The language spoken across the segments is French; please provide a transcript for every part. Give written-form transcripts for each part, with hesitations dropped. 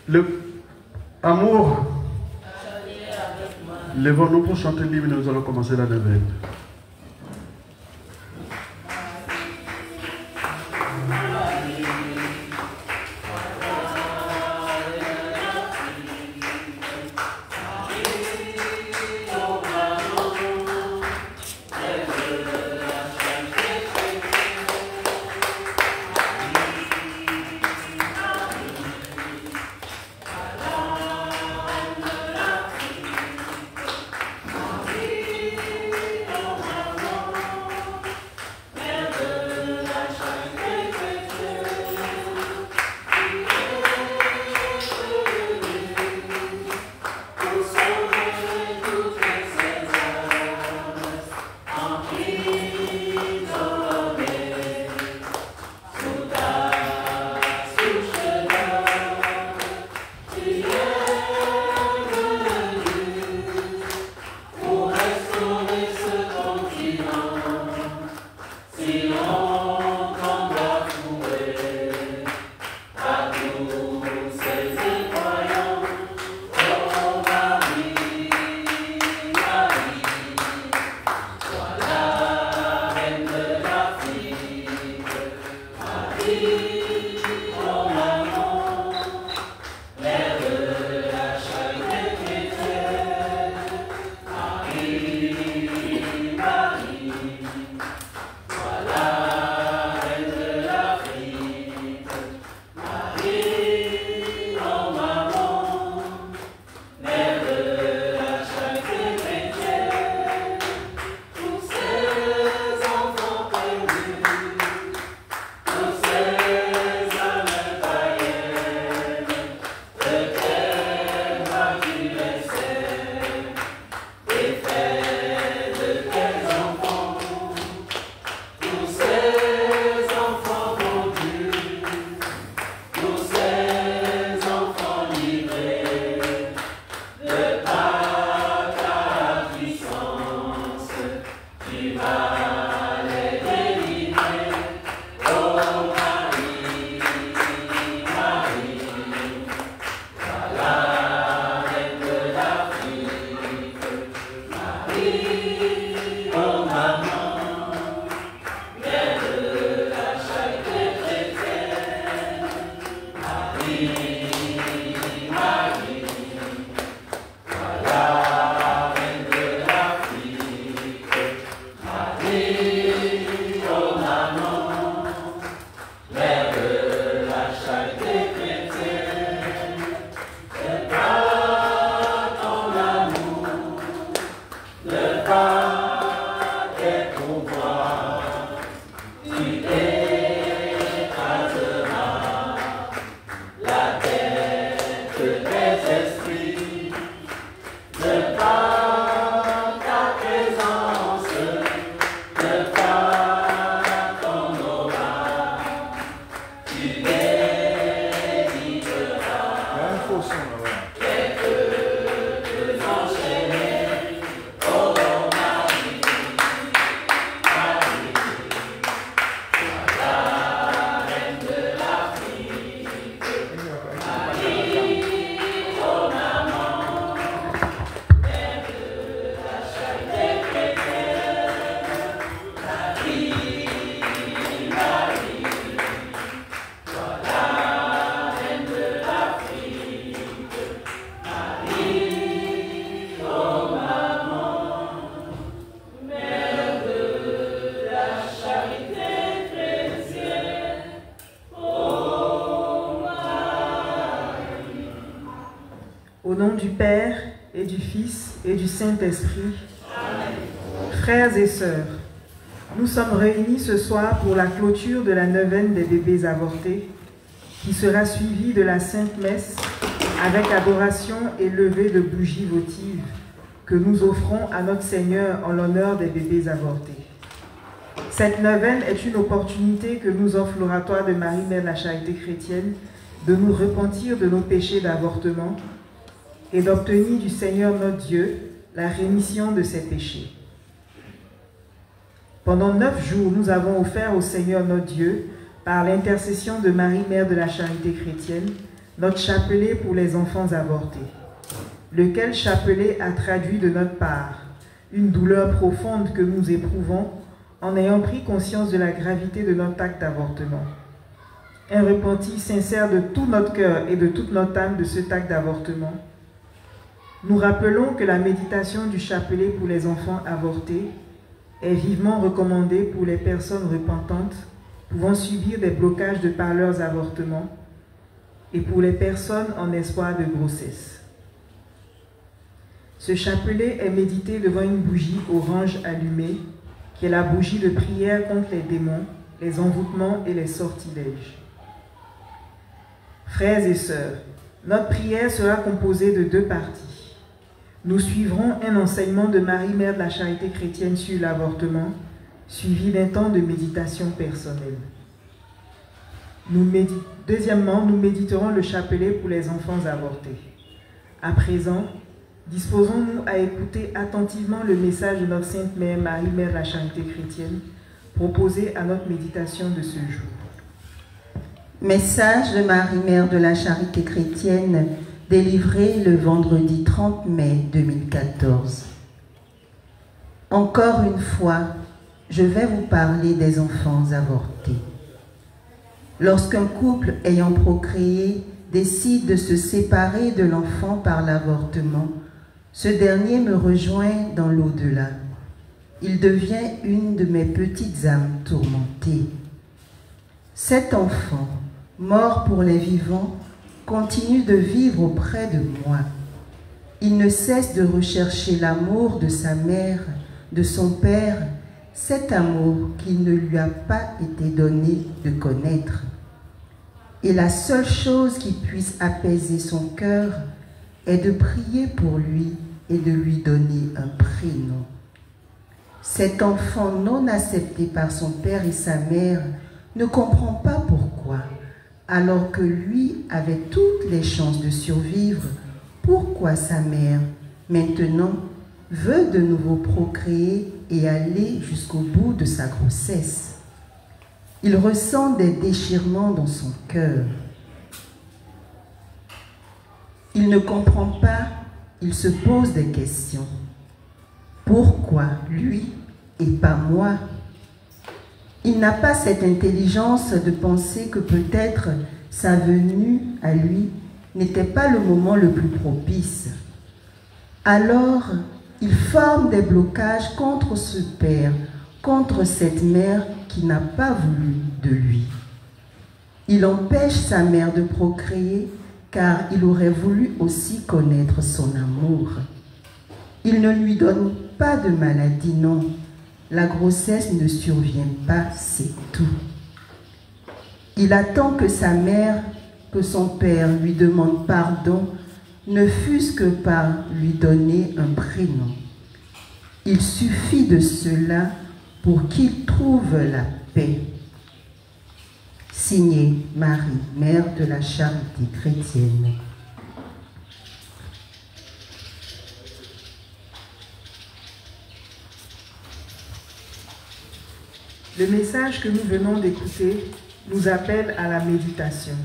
Le amour. Lèvons-nous pour chanter l'hymne, nous allons commencer la neuvaine. Au nom du Père et du Fils et du Saint-Esprit, frères et sœurs, nous sommes réunis ce soir pour la clôture de la neuvaine des bébés avortés, qui sera suivie de la Sainte Messe avec adoration et levée de bougies votives que nous offrons à notre Seigneur en l'honneur des bébés avortés. Cette neuvaine est une opportunité que nous offre l'oratoire de Marie, Mère de la Charité chrétienne, de nous repentir de nos péchés d'avortement et d'obtenir du Seigneur notre Dieu la rémission de ces péchés. Pendant 9 jours, nous avons offert au Seigneur notre Dieu, par l'intercession de Marie, Mère de la Charité chrétienne, notre chapelet pour les enfants avortés, lequel chapelet a traduit de notre part une douleur profonde que nous éprouvons en ayant pris conscience de la gravité de notre acte d'avortement. Un repentir sincère de tout notre cœur et de toute notre âme de cet acte d'avortement. Nous rappelons que la méditation du chapelet pour les enfants avortés est vivement recommandée pour les personnes repentantes pouvant subir des blocages de par leurs avortements et pour les personnes en espoir de grossesse. Ce chapelet est médité devant une bougie orange allumée, qui est la bougie de prière contre les démons, les envoûtements et les sortilèges. Frères et sœurs, notre prière sera composée de 2 parties. Nous suivrons un enseignement de Marie, Mère de la Charité chrétienne sur l'avortement, suivi d'un temps de méditation personnelle. Deuxièmement, nous méditerons le chapelet pour les enfants avortés. À présent, disposons-nous à écouter attentivement le message de notre Sainte Mère, Marie, Mère de la Charité chrétienne, proposé à notre méditation de ce jour. Message de Marie, Mère de la Charité chrétienne, délivré le vendredi 30 mai 2014. Encore une fois, je vais vous parler des enfants avortés. Lorsqu'un couple ayant procréé décide de se séparer de l'enfant par l'avortement, ce dernier me rejoint dans l'au-delà. Il devient une de mes petites âmes tourmentées. Cet enfant, mort pour les vivants, continue de vivre auprès de moi. Il ne cesse de rechercher l'amour de sa mère, de son père, cet amour qu'il ne lui a pas été donné de connaître. Et la seule chose qui puisse apaiser son cœur est de prier pour lui et de lui donner un prénom. Cet enfant non accepté par son père et sa mère ne comprend pas pourquoi, alors que lui avait toutes les chances de survivre, pourquoi sa mère, maintenant, veut de nouveau procréer et aller jusqu'au bout de sa grossesse. Il ressent des déchirements dans son cœur. Il ne comprend pas, il se pose des questions. Pourquoi lui et pas moi? Il n'a pas cette intelligence de penser que peut-être sa venue à lui n'était pas le moment le plus propice. Alors, il forme des blocages contre ce père, contre cette mère qui n'a pas voulu de lui. Il empêche sa mère de procréer car il aurait voulu aussi connaître son amour. Il ne lui donne pas de maladie, non. La grossesse ne survient pas, c'est tout. Il attend que sa mère, que son père lui demande pardon, ne fût-ce que par lui donner un prénom. Il suffit de cela pour qu'il trouve la paix. Signé Marie, Mère de la Charité chrétienne. Le message que nous venons d'écouter nous appelle à la méditation.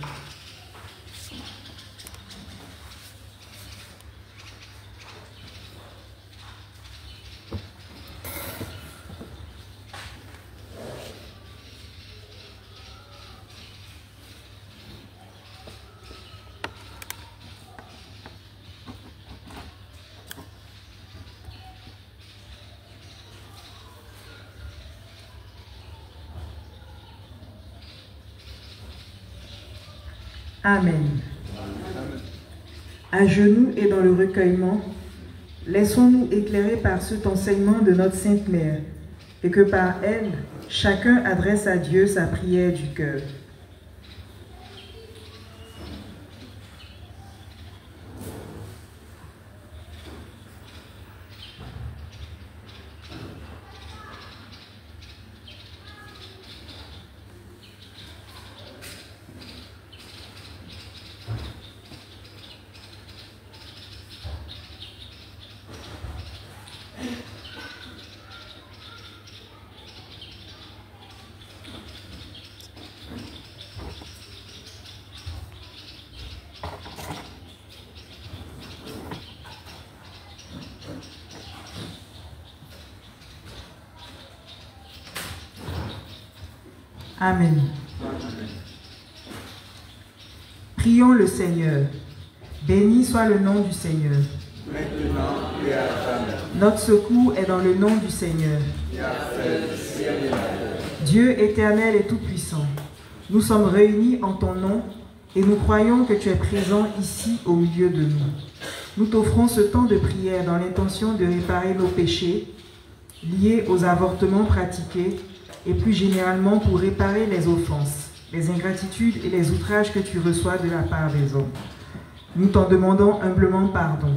Amen. À genoux et dans le recueillement, laissons-nous éclairer par cet enseignement de notre Sainte Mère et que par elle, chacun adresse à Dieu sa prière du cœur. Amen. Prions le Seigneur. Béni soit le nom du Seigneur. Maintenant et à jamais. Notre secours est dans le nom du Seigneur. Qui a fait le ciel et la terre. Dieu éternel et tout-puissant, nous sommes réunis en ton nom et nous croyons que tu es présent ici au milieu de nous. Nous t'offrons ce temps de prière dans l'intention de réparer nos péchés liés aux avortements pratiqués et plus généralement pour réparer les offenses, les ingratitudes et les outrages que tu reçois de la part des hommes. Nous t'en demandons humblement pardon.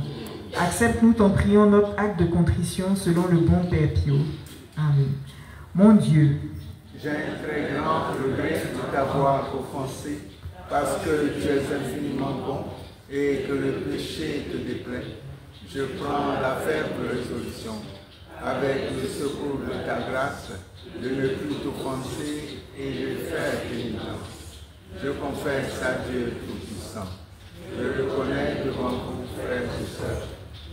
Accepte-nous, t'en prions, notre acte de contrition selon le bon Père Pio. Amen. Mon Dieu, j'ai un très grand regret de t'avoir offensé parce que tu es infiniment bon et que le péché te déplaît. Je prends la ferme résolution, avec le secours de ta grâce, de ne plus t'offenser et de faire pénitence. Je confesse à Dieu Tout-Puissant. Je reconnais devant vous, frères et sœurs,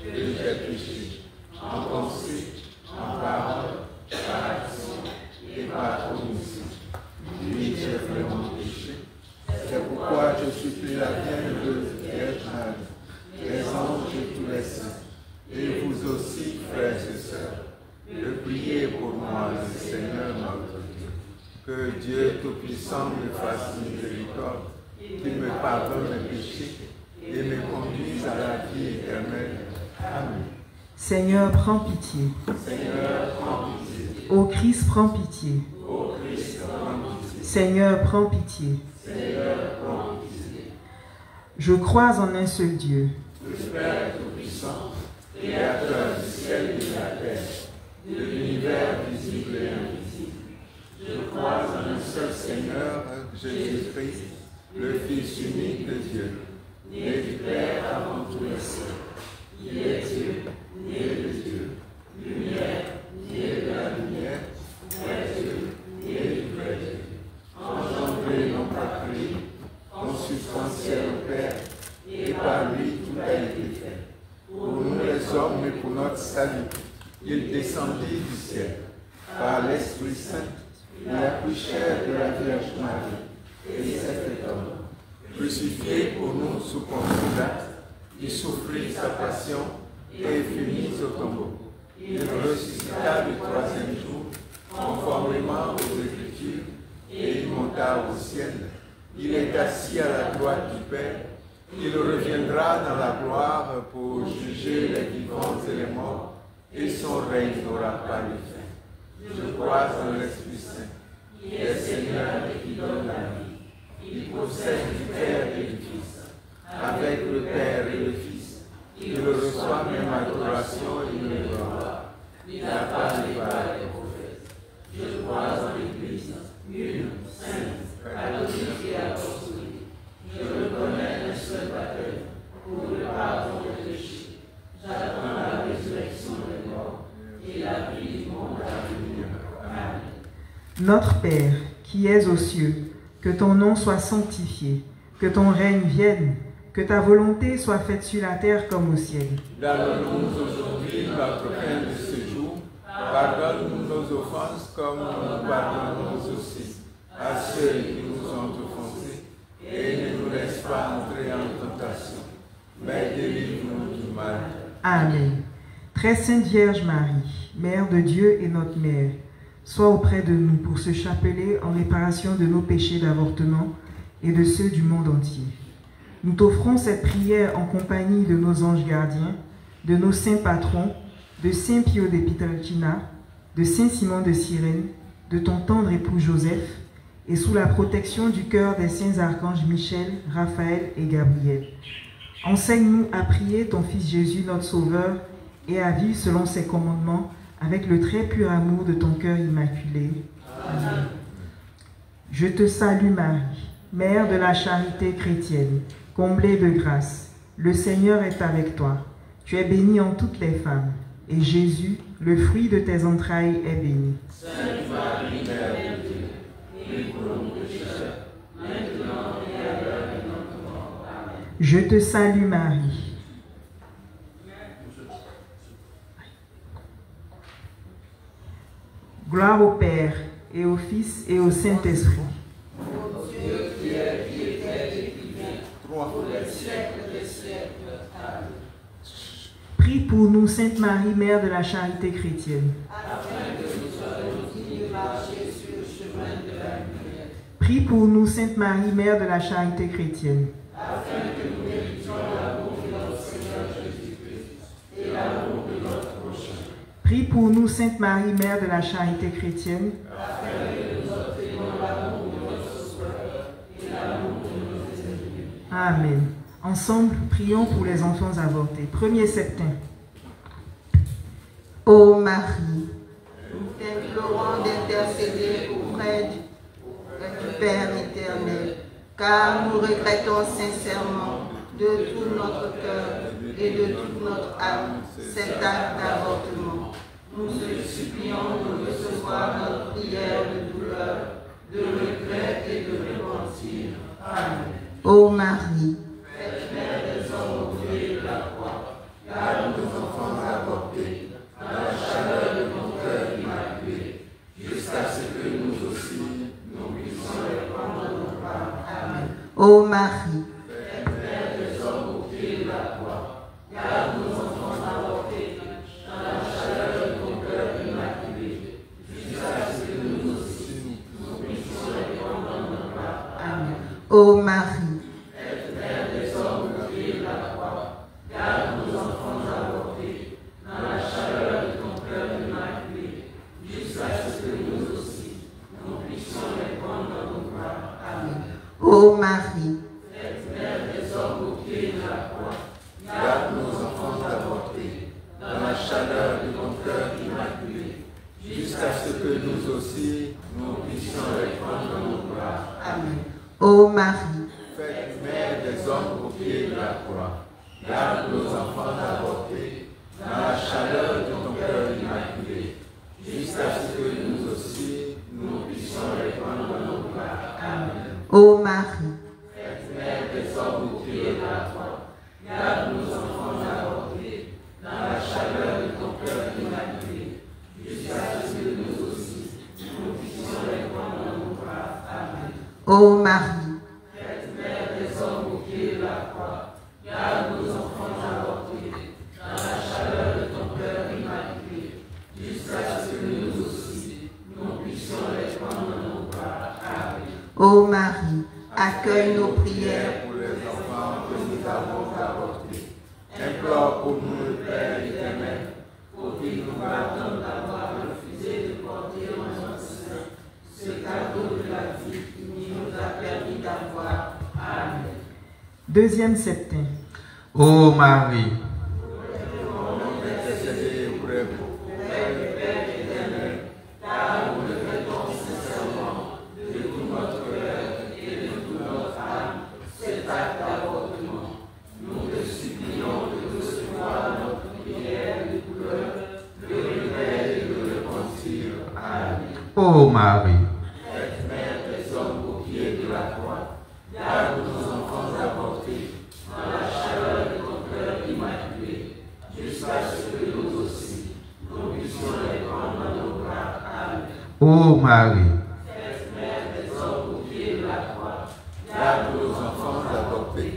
que j'ai péché en pensée, en parole, par action et par commission. Oui, j'ai vraiment péché. C'est pourquoi je supplie la Bienheureuse Vierge Marie, les anges et tous les saints, et vous aussi, frères et sœurs, de prier pour moi, le Seigneur notre Dieu. Que Dieu Tout-Puissant me fasse miséricorde, qu'il me pardonne mes péchés et me conduise à la vie éternelle. Amen. Seigneur, prends pitié. Seigneur, prends pitié. Ô Christ, prends pitié. Ô Christ, prends pitié. Seigneur, prends pitié. Seigneur, prends pitié. Je crois en un seul Dieu, Le Père Tout-Puissant, Créateur du ciel et de la terre, de l'univers visible et invisible. Je crois en un seul Seigneur, Jésus-Christ, le Fils unique de Dieu, né du Père avant tous les siècles. Il est Dieu, né de Dieu, lumière, né de la lumière, vrai Dieu, né du vrai Dieu, engendré non pas créé, consubstantiel au Père, et par lui tout a été fait. Pour nous les hommes et pour notre salut, il descendit du ciel, par l'Esprit Saint, il a pris chair de la Vierge Marie, et s'est fait homme. Crucifié pour nous sous Ponce Pilate, il souffrit sa passion et fut mis au tombeau. Il ressuscita le troisième jour, conformément aux Écritures, et il monta au ciel. Il est assis à la droite du Père. Il reviendra dans la gloire pour juger les vivants et les morts, et son règne n'aura pas de fin. Je crois en l'Esprit Saint, qui est Seigneur et qui donne la vie. Il possède du Père et du Fils, avec le Père et le Fils. Il reçoit même adoration et une gloire. Il n'a pas de part des prophètes. Je crois en l'Église, une, sainte, catholique et apostolique. Je reconnais un seul baptême pour le pardon des péchés. J'attends la résurrection des morts et la vie du monde à venir. Amen. notre Père, qui es aux cieux, que ton nom soit sanctifié, que ton règne vienne, que ta volonté soit faite sur la terre comme au ciel. Donne-nous aujourd'hui notre pain de ce jour. Pardonne-nous nos offenses comme nous pardonnons aussi à ceux qui nous ont offensés. Et ne nous laisse pas entrer en tentation, mais délivre-nous du mal. Amen. Très sainte Vierge Marie, Mère de Dieu et notre Mère, sois auprès de nous pour ce chapelet en réparation de nos péchés d'avortement et de ceux du monde entier. Nous t'offrons cette prière en compagnie de nos anges gardiens, de nos saints patrons, de Saint Pio de Pietrelcina, de Saint Simon de Cyrène, de ton tendre époux Joseph, et sous la protection du cœur des saints archanges Michel, Raphaël et Gabriel. Enseigne-nous à prier ton Fils Jésus, notre Sauveur, et à vivre selon ses commandements, avec le très pur amour de ton cœur immaculé. Amen. Je te salue Marie, Mère de la charité chrétienne, comblée de grâce. Le Seigneur est avec toi. Tu es bénie en toutes les femmes, et Jésus, le fruit de tes entrailles, est béni. Sainte Marie, Mère de Dieu, prie pour nous pécheurs, maintenant et à l'heure de notre mort. Amen. Je te salue Marie. Gloire au Père, et au Fils, et au Saint-Esprit. Ô Dieu qui est, qui était et qui vient, pour les siècles des siècles. Amen. Prie pour nous, Sainte Marie, Mère de la charité chrétienne. Afin que nous soyons dignes de marcher sur le chemin de la lumière. Prie pour nous, Sainte Marie, Mère de la charité chrétienne. Afin que nous méritions l'amour de notre Seigneur Jésus-Christ et l'amour de notre prochain. Prie pour nous, Sainte Marie, Mère de la charité chrétienne. Afin que nous obtenions l'amour de notre Sauveur et l'amour de nos ennemis. Amen. Ensemble, prions pour les enfants avortés. 1er septembre. Ô Marie, nous t'implorons d'intercéder auprès du Père éternel, car nous regrettons sincèrement de tout notre cœur et de toute notre âme cet acte d'avortement. Nous te supplions de recevoir notre prière de douleur, de regret et de repentir. Amen. Ô Marie, Mère des hommes au pied de la croix, garde nos enfants avortés dans la chaleur de ton cœur immaculé, jusqu'à ce que nous aussi, nous puissions les prendre dans nos bras. Amen. ô Marie, Mère des hommes au pied de la croix, garde nos enfants avortés dans la chaleur de ton cœur immaculé, jusqu'à ce que nous aussi, nous puissions les prendre dans nos bras. Amen. ô Marie, Mère des hommes au pied de la croix, garde nos enfants avortés dans la chaleur de ton cœur immaculé, jusqu'à ce que nous aussi, nous puissions les prendre dans nos bras. Amen. ô Marie, Mère des hommes au pied de la croix, garde nos enfants avortés dans la chaleur de ton cœur immaculé, jusqu'à ce que nous aussi, nous puissions les prendre dans nos bras. Amen. ô Marie, Mère des hommes au pied de la croix, garde nos enfants avortés dans la chaleur de ton cœur immaculé, jusqu'à ce que nous aussi, nous puissions les prendre dans nos bras. Amen. ô Marie, Mère des hommes au pied de la croix, garde nos enfants avortés dans la chaleur de ton cœur immaculé, jusqu'à ce que nous aussi, nous puissions les prendre dans nos bras. Amen. ô Marie, Mère des hommes au pied de la croix, garde nos enfants avortés dans la chaleur de ton cœur immaculé, jusqu'à ce que nous aussi, nous puissions les prendre dans nos bras. Amen. ô Marie, accueille nos prières Pour les enfants que nous avons avortés, implore pour nous le Père éternel, pour qu'il nous pardonne d'avoir refusé de porter en notre sein ce cadeau de la vie qu'il nous a permis d'avoir. Amen. 2e septembre. Ô Marie, Intercédez auprès du Père éternel, car nous le faisons sincèrement de tout notre cœur et de toute notre âme cet acte d'avortement. Nous te supplions de recevoir notre prière de douleur, de regret et de repentir. Amen. ô Marie, Mère des hommes au pied de la croix, garde nos enfants avortés dans la chaleur de ton cœur immaculé, jusqu'à ce que nous aussi, nous puissions les prendre dans nos bras. Amen. ô Marie, Mère des hommes au pied de la croix, garde nos enfants avortés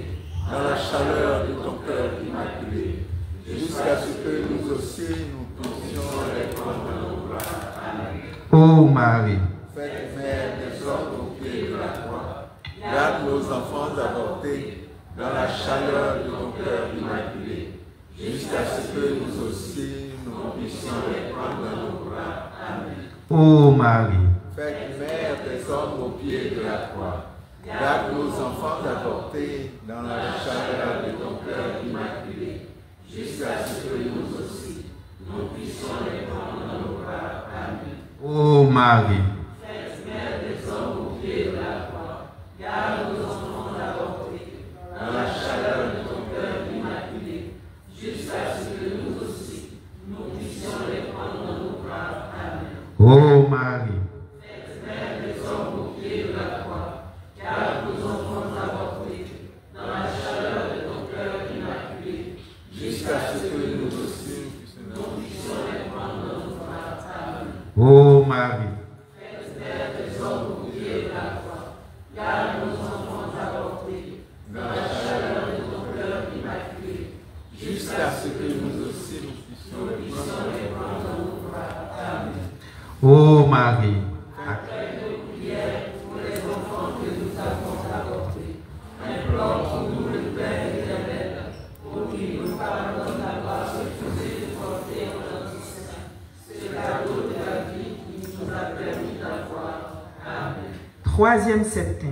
dans la chaleur de ton cœur immaculé, jusqu'à ce que nous aussi, nous puissions les prendre dans nos bras. Amen. ô Marie, Faites mère des hommes au pied de la croix, garde nos enfants avortés dans la chaleur de ton cœur immaculé, jusqu'à ce que nous aussi, nous puissions les prendre dans nos bras. Amen. ô Marie, Faites mère des hommes au pied de la croix, garde nos enfants avortés dans la chaleur de ton cœur immaculé, jusqu'à ce que nous aussi, nous puissions les prendre dans nos bras. Amen. ô Marie, Mère des hommes au pied de la croix, garde nos enfants avortés dans la chaleur de ton cœur immaculé, jusqu'à ce que nous aussi, nous puissions les prendre dans nos bras. Amen. ô Marie, Mère des hommes au pied de la croix, garde nos enfants avortés dans la chaleur de ton cœur immaculé, jusqu'à ce que nous aussi, nous puissions les prendre dans nos bras. Amen. ô Marie, Ô Marie, Troisième septet.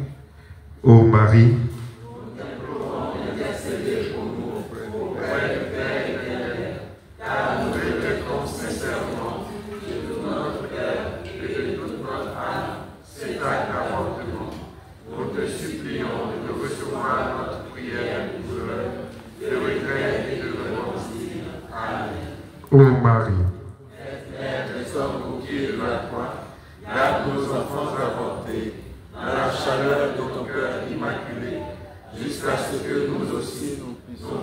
ô Marie, nous te supplions de recevoir notre prière de douleur, de regret et de repentir. Amen. ô Marie, Mère des hommes au pied de la croix, garde nos enfants avortés dans la chaleur de ton cœur immaculé, jusqu'à ce que nous aussi nous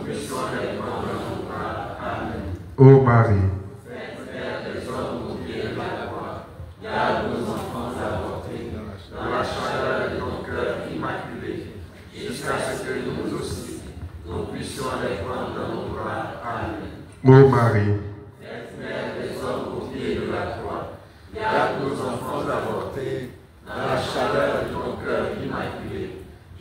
puissions les prendre dans nos bras. Amen. ô Marie, Mère des hommes au pied de la croix, garde nos enfants avortés dans la chaleur de ton cœur immaculé, jusqu'à ce que nous aussi nous puissions les prendre dans nos bras. Amen. ô Marie, Mère des hommes au pied de la croix, garde nos enfants avortés dans la chaleur de ton cœur immaculé,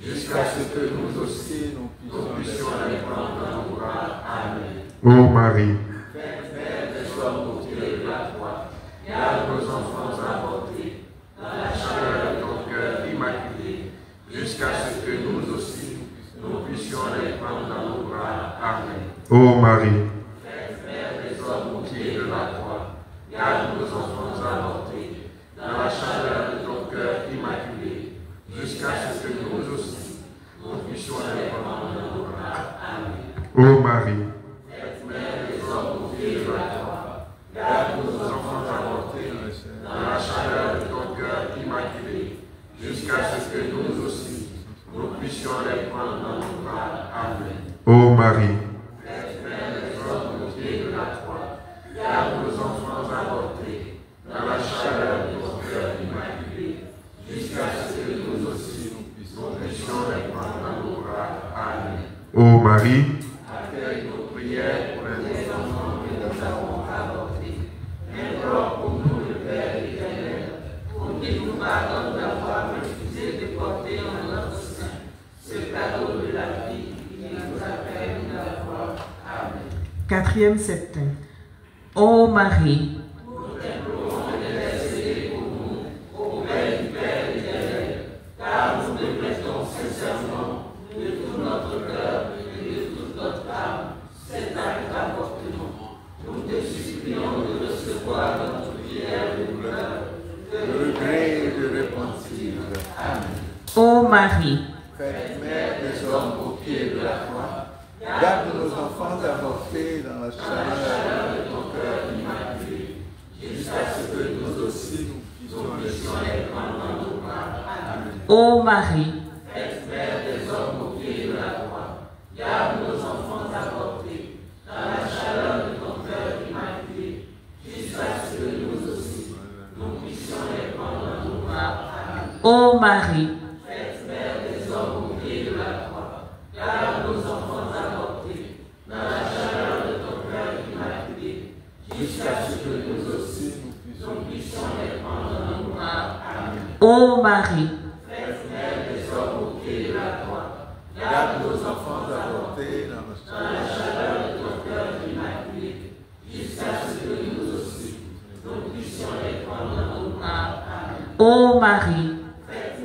jusqu'à ce que nous aussi nous puissions les prendre dans nos bras. Amen. ô Marie, Mère des hommes au pied de la croix, garde nos enfants avortés dans la chaleur de ton cœur immaculé, jusqu'à ce que nous aussi nous puissions les prendre dans nos bras. Amen. ô Marie, Mère des hommes au pied de la croix, garde nos enfants avortés dans la chaleur de ton cœur immaculé, jusqu'à ce que nous aussi nous puissions les prendre dans nos bras. Amen. ô Marie, Mère des hommes au pied de la croix, garde nos enfants avortés dans la chaleur de ton cœur immaculé, jusqu'à ce que nous aussi nous puissions les prendre dans nos bras. Amen. ô Marie, Mère des hommes au pied de la croix, garde nos enfants avortés dans la chaleur de ton cœur immaculé, jusqu'à ce que nous aussi nous puissions les prendre dans nos bras. Amen. ô Marie, Accueille nos prières pour les enfants que nous avons avortés. Implore pour nous le Père éternel, pour qu'il nous pardonne d'avoir refusé de porter en notre sein ce cadeau de la vie qu'il nous a permis d'avoir. Amen. Quatrième septet. Ô Marie, Nous t'implorons d'intercéder pour nous auprès du Père éternel, car nous te prêtons sincèrement de tout notre cœur et de toute notre âme cet acte d'avortement. Nous te supplions de recevoir notre prière de douleur, de regret et de repentir. Amen. ô Marie, Faites Mère des hommes au pied de la croix, garde nos enfants avortés dans la chaleur de ton cœur immaculé, jusqu'à ce que nous aussi nous puissions les prendre dans nos bras. Amen. ô Marie, Mère des hommes au pied de la croix, garde nos enfants avortés dans la chaleur de ton cœur immaculé, jusqu'à ce que nous aussi nous puissions les prendre dans nos bras. Amen. ô Marie, Mère des hommes au pied de la croix, garde nos enfants avortés dans la chaleur de ton cœur immaculé, jusqu'à ce que nous aussi nous puissions les prendre dans nos bras. Amen. ô Marie, Mère des hommes au pied de la croix, garde nos enfants avortés dans la chaleur de ton cœur immaculé, jusqu'à ce que nous aussi nous puissions les prendre dans nos bras. Amen. ô Marie,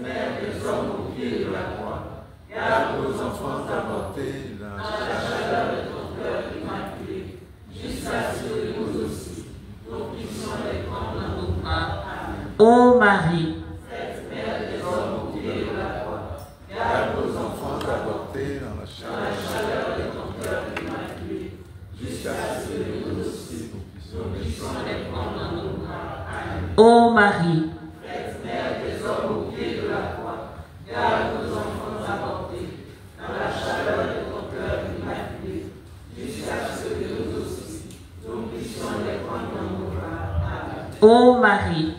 Mère des hommes au pied de la croix, garde nos enfants avortés dans la chaleur de ton cœur immaculé, jusqu'à ce que nous aussi nous puissions les prendre dans nos bras. Amen. ô Marie, Mère des hommes au pied de la croix, garde nos enfants avortés dans la chaleur de ton cœur immaculé, jusqu'à ce que nous aussi nous puissions les prendre dans nos bras. Amen. ô Marie, Mère des hommes au pied de la croix, garde nos enfants avortés dans la chaleur de ton cœur immaculé, jusqu'à ce que nous aussi nous puissions les prendre dans nos bras. Amen. ô Marie,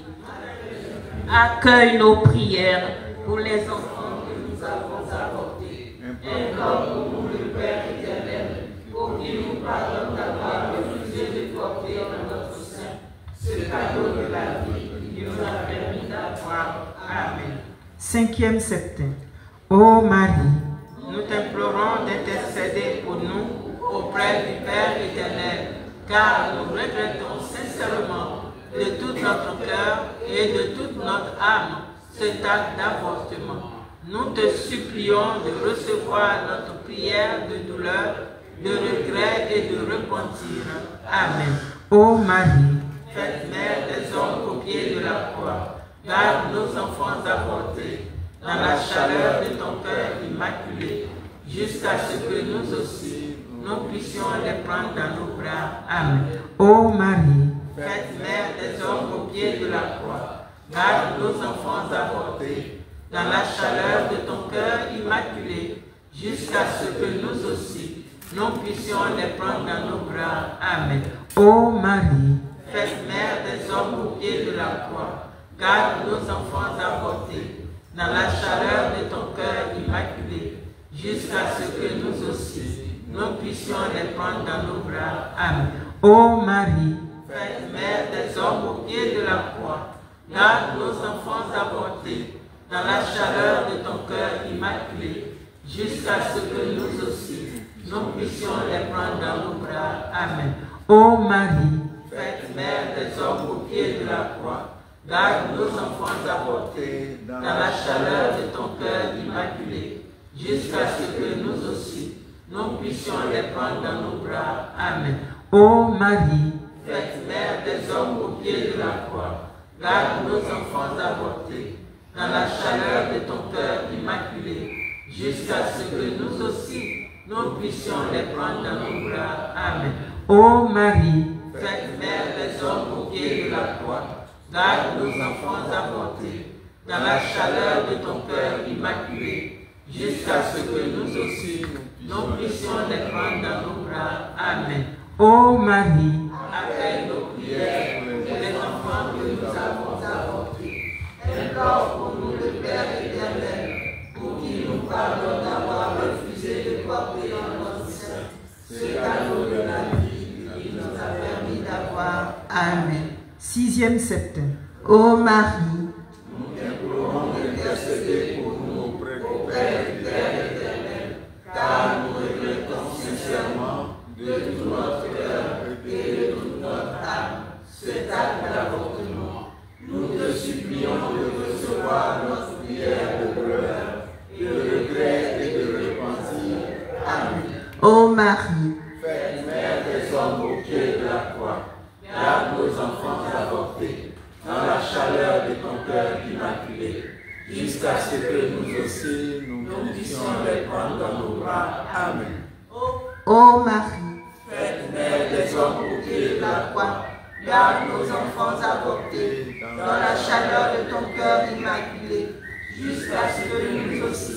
accueille nos prières pour les enfants Que nous avons avortés, implore pour nous le Père éternel, pour qu'il nous pardonne d'avoir refusé de porter en notre sein ce cadeau de la vie nous a permis d'avoir. Amen. 5e septembre. Ô Marie, Nous t'implorons d'intercéder pour nous auprès du Père éternel, car nous regrettons sincèrement de tout notre cœur et de toute notre âme cet acte d'avortement. Nous te supplions de recevoir notre prière de douleur, de regret et de repentir. Amen. ô Marie, Faites mère des hommes au pied de la croix, garde nos enfants avortés dans la chaleur de ton cœur immaculé, jusqu'à ce que nous aussi, nous puissions les prendre dans nos bras. Amen. ô Marie, Faites mère des hommes au pied de la croix, garde nos enfants avortés dans la chaleur de ton cœur immaculé, jusqu'à ce que nous aussi, nous puissions les prendre dans nos bras. Amen. ô Marie, Faites mère des hommes au pied de la croix, garde nos enfants avortés dans la chaleur de ton cœur immaculé, jusqu'à ce que nous aussi, nous puissions les prendre dans nos bras. Amen. ô Marie, Faites mère des hommes au pied de la croix, garde nos enfants avortés dans la chaleur de ton cœur immaculé, jusqu'à ce que nous aussi, nous puissions les prendre dans nos bras. Amen. ô Marie, Faites mère des hommes au pied de la croix, garde nos enfants avortés dans la chaleur de ton cœur immaculé, jusqu'à ce que nous aussi, nous puissions les prendre dans nos bras. Amen. ô Marie, Faites mère des hommes au pied de la croix, garde nos enfants avortés dans la chaleur de ton cœur immaculé, jusqu'à ce que nous aussi, nous puissions les prendre dans nos bras. Amen. ô Marie, Faites mère des hommes au pied de la croix, garde nos enfants avortés dans la chaleur de ton cœur immaculé, jusqu'à ce que nous aussi, nous puissions les prendre dans nos bras. Amen. ô Marie, Accueille nos prières pour les enfants que nous avons avortés. Implore pour nous le Père éternel, pour qu'il nous pardonne d'avoir refusé de porter en notre sein ce cadeau de la vie qu'il nous a permis d'avoir. Amen. 6e septembre. ô Marie, Nous t'implorons d'intercéder pour nous auprès du Père éternel, car nous regrettons sincèrement de tout notre cœur et de toute notre âme cet acte d'avortement. Nous te supplions de recevoir notre prière de douleur, de regret et de repentir. Amen. ô Marie, Faites mère des hommes au pied de la croix, garde nos enfants avortés dans la chaleur de ton cœur immaculé, jusqu'à ce que nous aussi, nous puissions les prendre dans nos bras. Amen. ô Marie, Faites mère des hommes au pied de la croix, garde nos enfants avortés dans la chaleur de ton cœur immaculé, jusqu'à ce que nous aussi,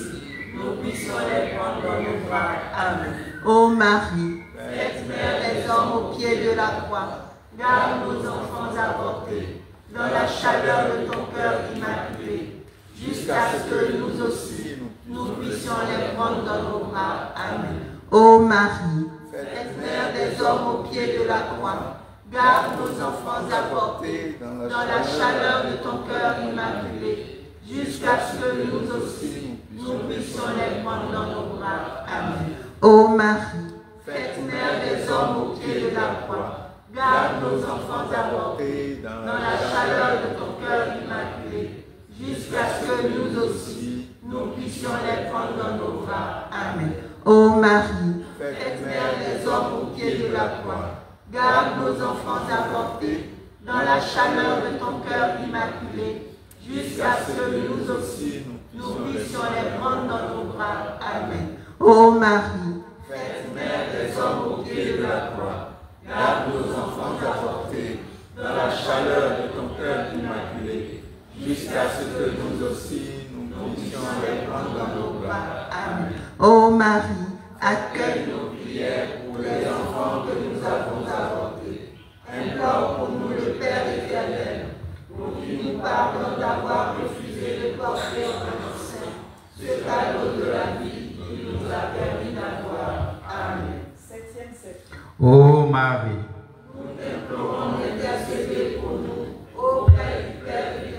nous puissions les prendre dans nos bras. Amen. ô Marie, Faites mère des hommes au pied de la croix, garde nos enfants avortés dans la chaleur de ton cœur immaculé, jusqu'à ce que nous aussi, nous puissions les prendre dans nos bras. Amen. ô Marie, Faites mère des hommes au pied de la croix, garde nos enfants avortés dans la chaleur de ton cœur immaculé, jusqu'à ce que nous aussi, nous puissions les prendre dans nos bras. Amen. ô Marie, Faites mère des hommes au pied de la croix, garde nos enfants avortés dans la chaleur de ton cœur immaculé, jusqu'à ce que nous aussi, nous puissions les prendre dans nos bras. Amen. ô Marie, Faites mère des hommes au pied de la croix, garde nos enfants avortés dans la chaleur de ton cœur immaculé, jusqu'à ce que nous aussi, nous puissions les prendre dans nos bras. Amen. ô Marie, Faites mère des hommes au pied de la croix, garde nos enfants avortés dans la chaleur de ton cœur immaculé, jusqu'à ce que nous aussi, nous puissions les prendre dans nos bras. Amen. ô Marie, accueille Accueille nos prières pour les enfants que nous avons avortés. Implore pour nous le Père éternel, pour qu'il nous pardonne d'avoir refusé de porter en notre sein ce cadeau de la vie qu'il nous a permis d'avoir. Amen. 7e septembre. Ô Marie, Nous t'implorons d'intercéder pour nous auprès du Père éternel,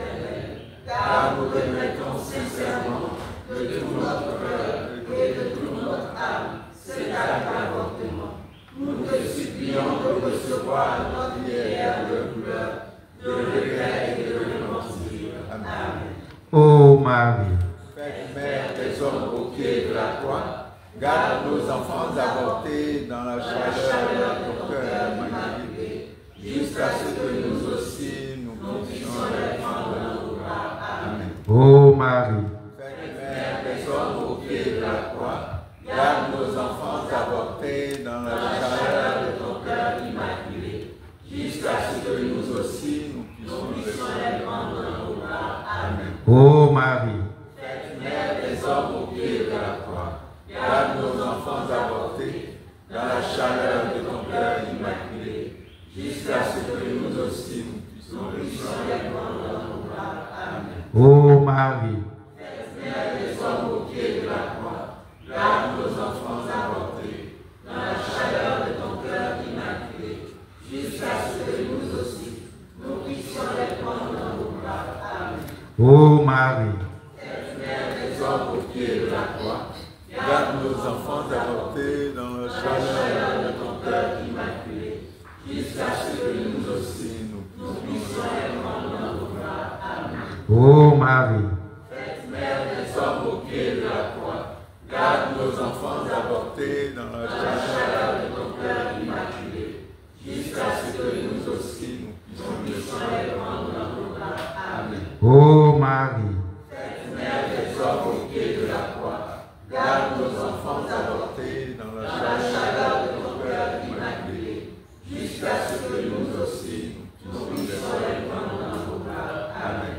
des hommes au pied de la croix, garde nos enfants avortés dans la chaleur de ton cœur immaculé, jusqu'à ce que nous aussi nous puissions les prendre dans nos bras. Amen. Ô Marie, Sainte Mère des hommes au pied de la croix, garde nos enfants avortés dans la chaleur de ton cœur immaculé, jusqu'à ce que nous aussi nous puissions les prendre dans nos bras. Amen. ô Marie, Sainte Mère des hommes au pied de la croix, garde nos enfants avortés dans la chaleur de ton cœur immaculé, jusqu'à ce que nous aussi nous puissions les prendre dans nos bras. Amen. ô Marie, Sainte Mère des hommes au pied de la croix, garde nos enfants avortés dans la chaleur de ton cœur immaculé, jusqu'à ce que nous aussi nous puissions les prendre dans nos bras. Amen. ô Marie, Sainte Mère des hommes au pied de la croix, garde nos enfants avortés dans la chaleur de ton cœur immaculé, jusqu'à ce que nous aussi nous puissions les prendre dans nos bras. Amen. ô Marie, Sainte Mère des hommes au pied de la croix, garde nos enfants avortés dans la chaleur de ton cœur immaculé, jusqu'à ce que nous aussi nous puissions les prendre dans nos bras. Amen. ô Marie, Sainte Mère des hommes au pied de la croix, garde nos enfants avortés dans la chaleur de ton cœur immaculé, jusqu'à ce que nous aussi nous puissions les prendre dans nos bras. Amen.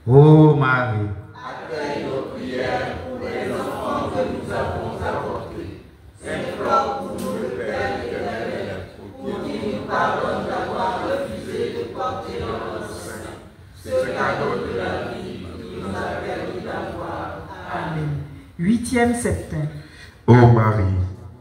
ô Marie, Accueille nos prières pour les enfants que nous avons avortés. Implore pour nous le Père éternel, pour qu'il nous pardonne d'avoir refusé de porter dans notre sein ce cadeau de la vie qu'il nous a permis d'avoir. Amen. 8e septembre. ô Marie,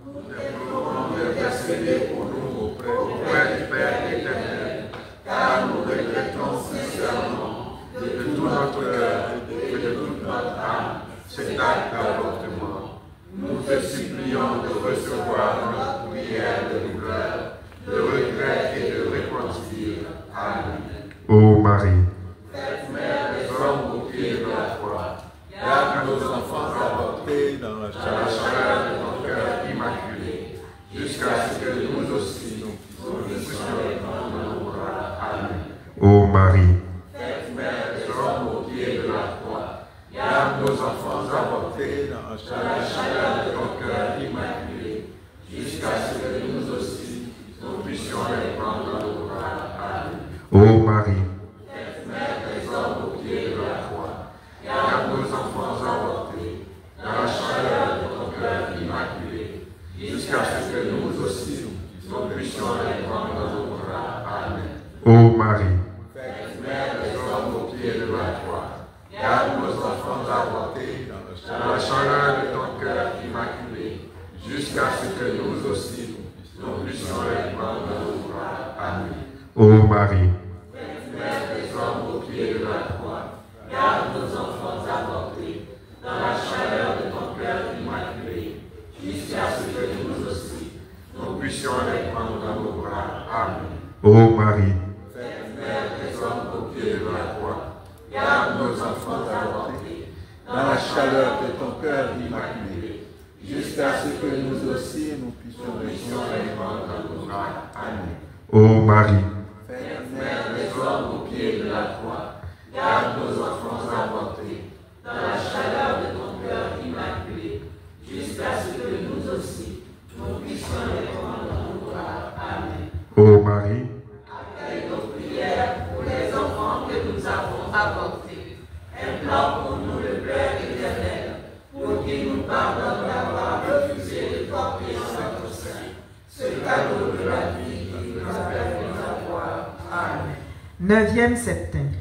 Nous t'implorons d'intercéder pour nous auprès du Père éternel, car nous regrettons sincèrement de tout notre cœur et de toute notre âme cet acte d'avortement. Nous te supplions de recevoir notre prière de douleur, de regret et de repentir. Amen. ô Marie, Sainte Mère des hommes au pied de la croix, garde nos enfants avortés dans la chaleur de ton cœur immaculé, jusqu'à ce que nous aussi nous puissions les prendre dans nos bras. Amen. ô Marie, Sainte Mère des hommes au pied de la croix, garde nos enfants avortés dans la chaleur de ton cœur immaculé, jusqu'à ce que nous aussi nous puissions les prendre dans nos bras. Amen. ô Marie, Sainte Mère des hommes au pied de la croix, garde nos enfants avortés dans la chaleur de ton cœur immaculé, jusqu'à ce que nous aussi nous puissions les prendre dans nos bras. Amen. ô Marie, Sainte Mère des hommes au pied de la croix, garde nos enfants avortés dans la chaleur de ton cœur immaculé, jusqu'à ce que nous aussi nous puissions les prendre dans nos bras. Amen. ô Marie, Sainte Mère des hommes au pied de la croix, garde nos enfants avortés dans la chaleur de ton cœur immaculé, jusqu'à ce que nous aussi nous puissions les prendre dans nos bras. Amen. ô Marie, Sainte Mère des hommes au pied de la croix, garde nos enfants avortés dans la chaleur de ton cœur immaculé, jusqu'à ce que nous aussi nous puissions les prendre dans nos bras. Amen. ô Marie, Sainte Mère des hommes au pied de la croix, garde nos enfants avortés dans la chaleur de ton cœur immaculé, jusqu'à ce que nous aussi nous puissions les prendre dans nos bras. Amen. ô Marie, Accueille nos prières pour les enfants que nous avons avortés. Implore pour nous le Père éternel, pour qu'il nous pardonne d'avoir refusé de porter dans notre sein ce cadeau de la vie qu'il nous a permis d'avoir. Amen. 9e septembre.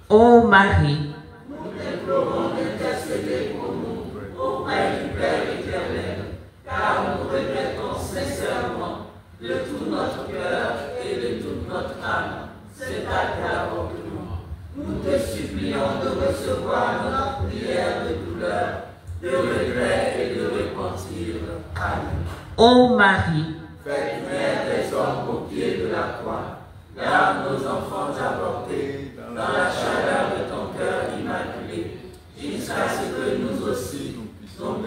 Ô Marie, Nous t'implorons d'intercéder pour nous auprès du Père éternel, car nous regrettons sincèrement de tout notre cœur et de toute notre âme cet acte d'avortement. Nous te supplions de recevoir notre prière de douleur, de regret et de repentir. Amen. ô Marie, Sainte Mère des hommes au pied de la croix, garde nos enfants avortés dans la chaleur de ton cœur immaculé, jusqu'à ce que nous aussi nous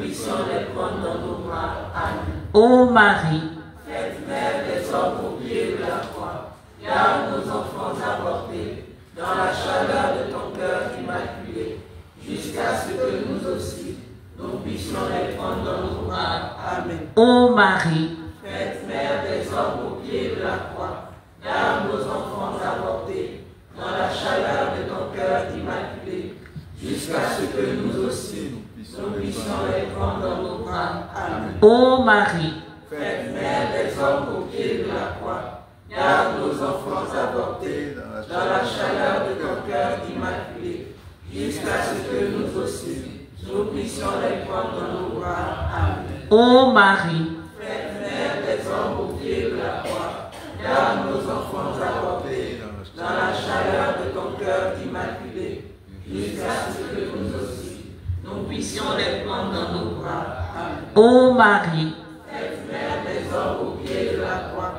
puissions les prendre dans nos bras. Amen. Ô Marie, Sainte Mère des hommes au pied de la croix, garde nos enfants avortés dans la chaleur de ton cœur immaculé, jusqu'à ce que nous aussi, nous puissions les prendre dans nos bras. Amen. ô Marie, Sainte Mère des hommes au pied de la croix, garde nos enfants avortés dans la chaleur de ton cœur immaculé, jusqu'à ce que nous aussi, nous puissions les prendre dans nos bras. Amen. ô Marie, Sainte Mère des hommes au pied de la croix, garde nos enfants avortés dans la chaleur de ton cœur immaculé, jusqu'à ce que nous aussi, nous puissions les prendre dans nos bras. Amen. ô Marie, Sainte Mère des hommes au pied de la croix, garde nos enfants avortés dans la chaleur de ton cœur immaculé, jusqu'à ce que nous aussi, nous puissions les prendre dans nos bras. Amen. ô Marie, Sainte Mère des hommes au pied de la croix,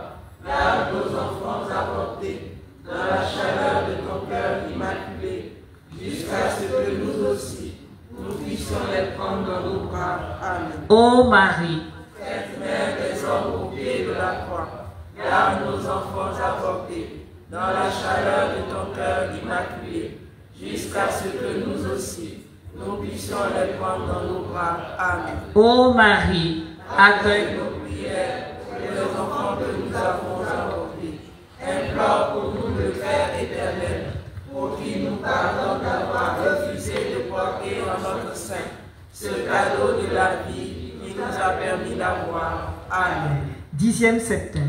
garde nos enfants avortés dans la chaleur de ton cœur immaculé, jusqu'à ce que nous aussi, nous puissions les prendre dans nos bras. Amen. ô Marie, Sainte Mère des hommes au pied de la croix, garde nos enfants avortés dans la chaleur de ton cœur immaculé, jusqu'à ce que nous aussi, nous puissions les prendre dans nos bras. Amen. ô Marie, accueille nos prières pour les enfants que nous avons avortés. Implore pour nous le Père éternel, pour qu'il nous pardonne d'avoir refusé de porter en notre sein ce cadeau de la vie qui nous a permis d'avoir. Amen. 10e septembre.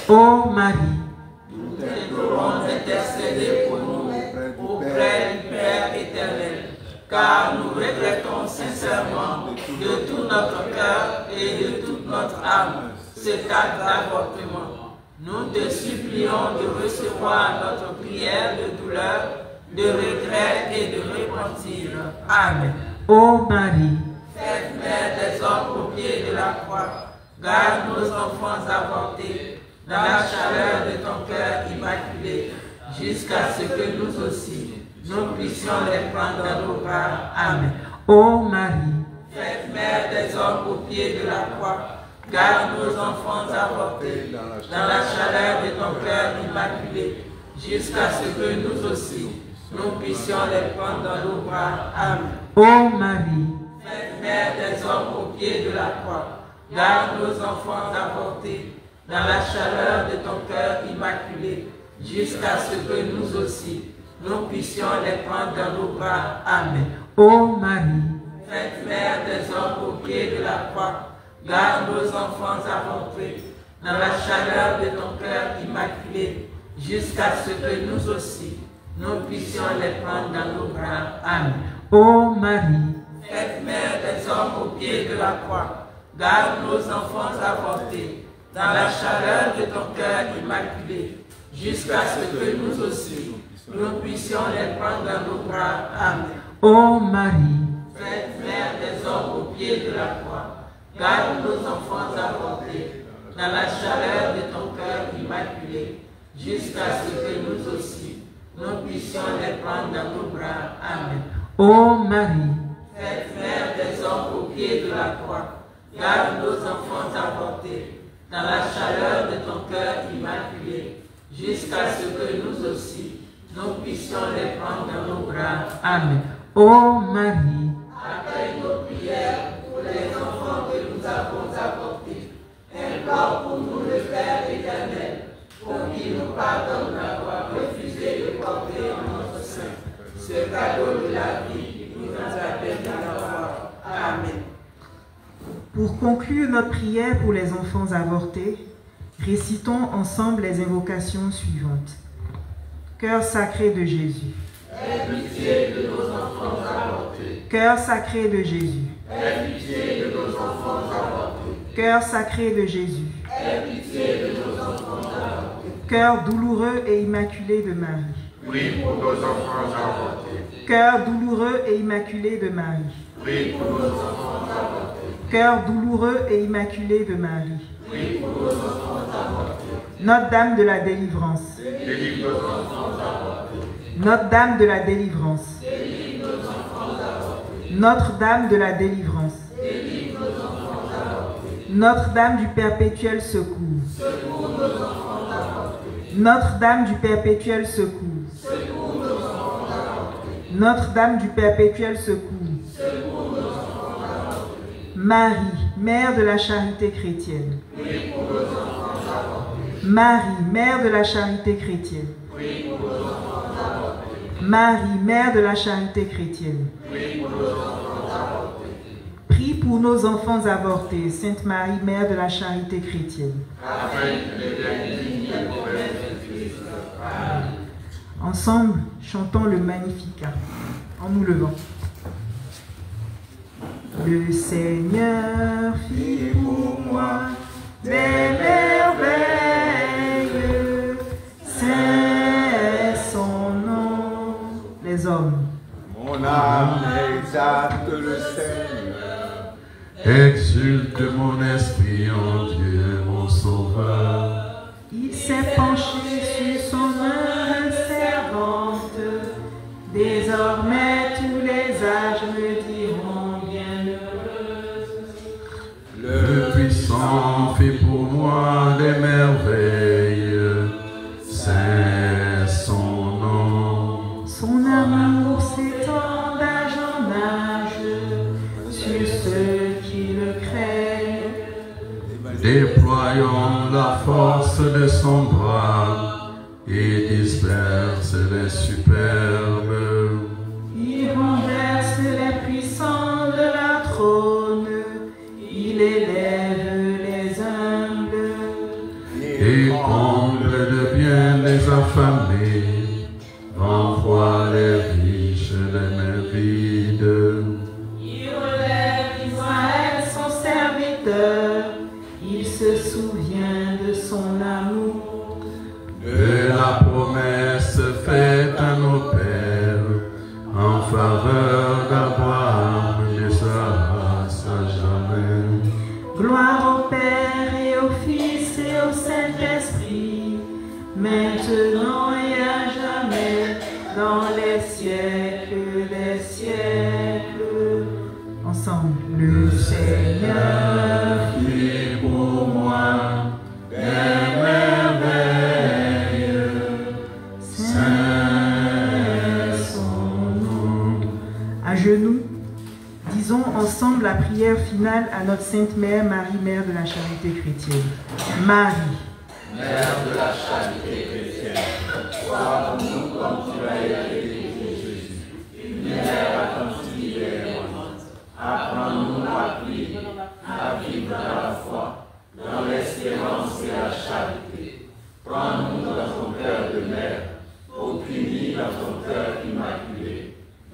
Ô Marie, Nous t'implorons d'intercéder pour nous auprès du Père éternel, car nous regrettons sincèrement de tout notre cœur et de toute notre âme cet acte d'avortement. Nous te supplions de recevoir notre prière de douleur, de regret et de repentir. Amen. ô Marie, Sainte Mère des hommes au pied de la croix, garde nos enfants avortés dans la chaleur de ton cœur immaculé, jusqu'à ce que nous aussi, nous puissions les prendre dans nos bras. Amen. ô Marie, Sainte Mère des hommes au pied de la croix, garde nos enfants avortés dans la chaleur de ton cœur immaculé, jusqu'à ce que nous aussi, nous puissions les prendre dans nos bras. Amen. ô Marie, Sainte Mère des hommes au pied de la croix, garde nos enfants avortés dans la chaleur de ton cœur immaculé, jusqu'à ce que nous aussi, nous puissions les prendre dans nos bras. Amen. ô Marie, Sainte Mère des hommes au pied de la croix, garde nos enfants avortés dans la chaleur de ton cœur immaculé, jusqu'à ce que nous aussi, nous puissions les prendre dans nos bras. Amen. ô Marie, Sainte Mère des hommes au pied de la croix, garde nos enfants avortés dans la chaleur de ton cœur immaculé, jusqu'à ce que nous aussi, nous puissions les prendre dans nos bras. Amen. ô Marie, Sainte Mère des hommes au pied de la croix, garde nos enfants avortés dans la chaleur de ton cœur immaculé, jusqu'à ce que nous aussi, nous puissions les prendre dans nos bras. Amen. ô Marie, Sainte Mère des hommes au pied de la croix, garde nos enfants avortés dans la chaleur de ton cœur immaculé, jusqu'à ce que nous aussi, nous puissions les prendre dans nos bras. Amen. ô Marie, Accueille nos prières pour les enfants que nous avons avortés. Implore pour nous le Père éternel, pour qu'il nous pardonne d'avoir refusé de porter en notre sein ce cadeau de la vie qui nous a permis d'avoir. Amen. Pour conclure notre prière pour les enfants avortés, récitons ensemble les invocations suivantes. Cœur sacré de Jésus. Aie pitié de nos enfants avortés. Cœur sacré de Jésus. Aie pitié de nos enfants avortés. Cœur sacré de Jésus. Aie pitié de nos enfants avortés. Cœur douloureux et immaculé de Marie. Prie pour nos enfants avortés. Cœur douloureux et immaculé de Marie. Prie pour nos enfants avortés. Cœur douloureux et immaculé de Marie. Prie pour nos enfants avortés. Notre-Dame de la délivrance. Délivre nos enfants avortés. Notre-Dame de la délivrance. Délivre nos enfants avortés. Notre-Dame de la délivrance. Délivre Notre-Dame du perpétuel secours. Secours nos enfants avortés. Notre-Dame du perpétuel secours. Secours nos enfants avortés. Notre-Dame du perpétuel secours. Secours nos enfants avortés. Marie, Mère de la charité chrétienne. Prie pour nos enfants avortés. Marie, Mère de la charité chrétienne. Prie pour nos enfants avortés. Marie, Mère de la charité chrétienne. Prie pour nos enfants avortés. Prie pour nos enfants avortés, Sainte Marie, Mère de la charité chrétienne. Afin que les dignes des promesses de Christ. Amen. Ensemble, chantons le Magnificat, en nous levant. Le Seigneur fit pour moi des merveilles, c'est son nom. Les hommes. Mon âme exalte le Seigneur. Exulte mon esprit en Dieu, mon Sauveur. Il s'est penché sur son œuvre servante. Désormais tous les âges me diront bienheureuse. Le puissant fait pour moi des merveilles, c'est son nom. Son amour s'étend d'âge en âge sur ceux qui le craignent. Déployons la force de son bras et disperse les superbes. Il renverse les puissants de la trône, il élève les humbles. Et comble de bien les affamés, renvoie les riches, les mains vides. Il relève Israël son serviteur, il se souvient de son amour. De la promesse faite à nos pères, en faveur d'Abraham et sa race à jamais. Gloire au Père et au Fils et au Saint-Esprit, maintenant et à jamais, dans les siècles des siècles. Ensemble, le Seigneur Fit pour moi des merveilles, c'est son nom. à genoux, disons ensemble la prière finale à notre Sainte Mère, Marie, Mère de la charité chrétienne. Marie, Mère de la charité chrétienne, sois pour nous comme tu as été pour Jésus, une mère attentive et aimante. Apprends-nous à prier, à vivre dans la foi, dans l'espérance et la charité. Prends-nous dans ton cœur de mère, pour qu'unis dans ton cœur immaculé,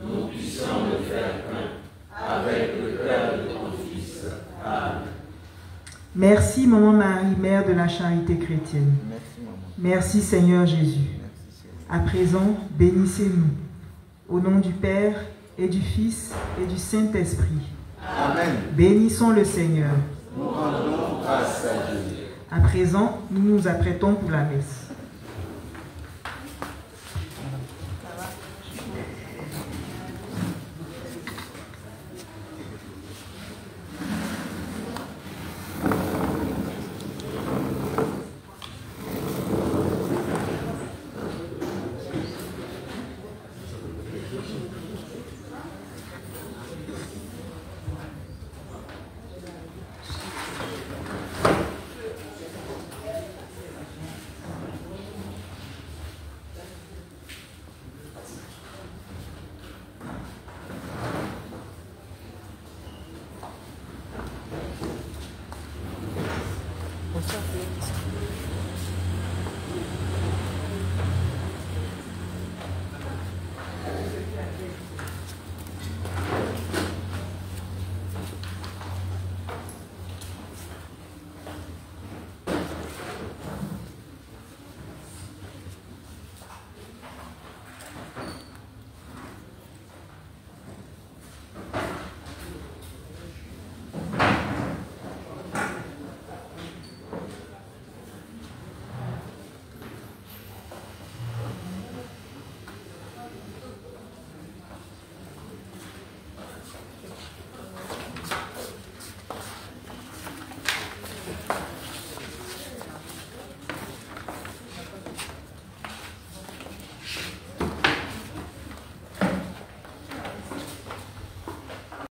nous puissions le faire un avec le cœur de ton Fils. Amen. merci Maman Marie, Mère de la charité chrétienne. Merci, maman. Merci Seigneur Jésus. Merci, Seigneur. À présent, bénissez-nous. Au nom du Père et du Fils et du Saint-Esprit. Amen. Bénissons le Seigneur. Nous rendons grâce à Dieu. À présent, nous nous apprêtons pour la messe.